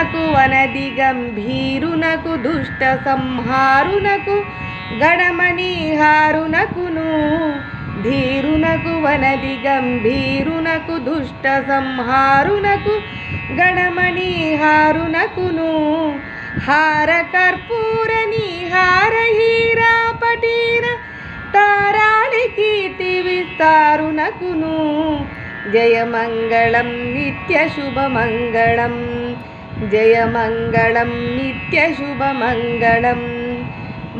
ధీరునకు వనది గంభీరునకు దుష్ట సంహారునకు గణమణిహారునకును ధీరునకు వనది గంభీరునకు దుష్ట సంహారునకు గణమణిహారునకును హార కర్పూర నిహార హీరా పటీర తారాళి కీర్తి విస్తారునకును జయమంగళం నిత్య శుభమంగళం జయమంగళం నిత్య శుభమంగళం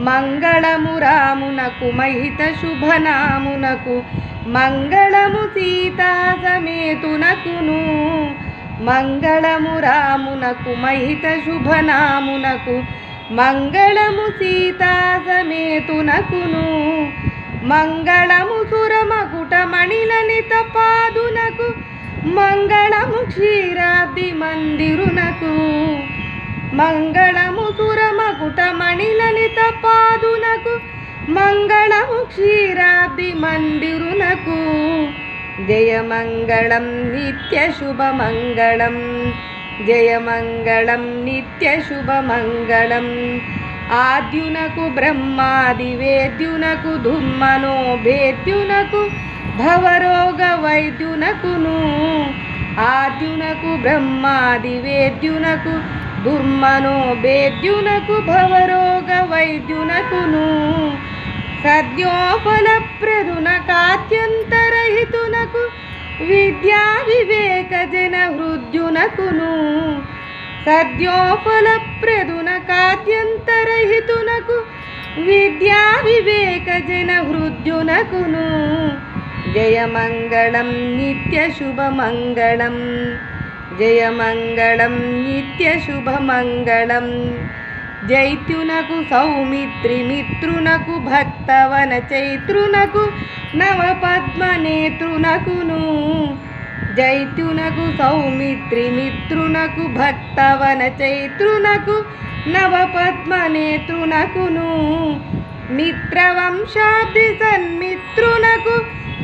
మంగళము రామునకు మహిత శుభనామునకు మంగళము సీతా సమేతునకును మంగళము రామునకు మహిత శుభనామునకు మంగళము సీతా సమేతునకును మంగళము సురమకుట మణిలలిత పాదునకు మంగళము క్షీరాబ్ది మందిరునకు మంగళము సురమకుట మణిలలిత పాదునకు మంగళము క్షీరాబ్ది మందిరునకు జయమంగళం నిత్య శుభమంగళం జయమంగళం నిత్య శుభమంగళం ఆద్యునకు బ్రహ్మాది వేద్యునకు దుమ్మనో భేద్యునకు భవరోగ వైద్యునకును ఆద్యునకు బ్రహ్మాది వేద్యునకు దుర్మనో భేద్యునకు భవరోగ వైద్యునకును సద్యోఫలప్రదునకాత్యంతరహితునకు విద్యా వివేక జన హృద్యునకును సద్యోఫలప్రదునకాత్యంతరహితునకు విద్యా వివేక జన హృద్యునకును జయమంగళం నిత్య శుభమంగళం జయమంగళం నిత్య శుభమంగళం జైత్యునకు సౌమిత్రి మిత్రునకు భక్తవన చైత్రునకు నవపద్మనేత్రునకును జైత్యునకు సౌమిత్రి మిత్రునకు భక్తవన చైత్రునకు నవపద్మనేత్రునకును మిత్రవంశాబ్ది సన్మిత్రునకు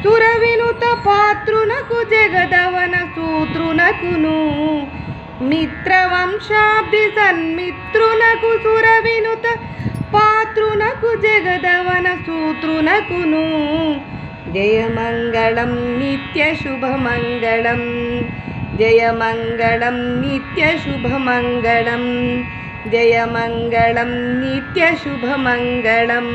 సురవినుత పాత్రునకు జగదవన సూత్రునకును మిత్రవంశాబ్ది సన్మిత్రునకు సురవినుత పాత్రునకు జగదవన సూత్రునకును జయమంగళం నిత్య శుభమంగళం జయమంగళం నిత్య శుభమంగళం జయమంగళం నిత్య శుభమంగళం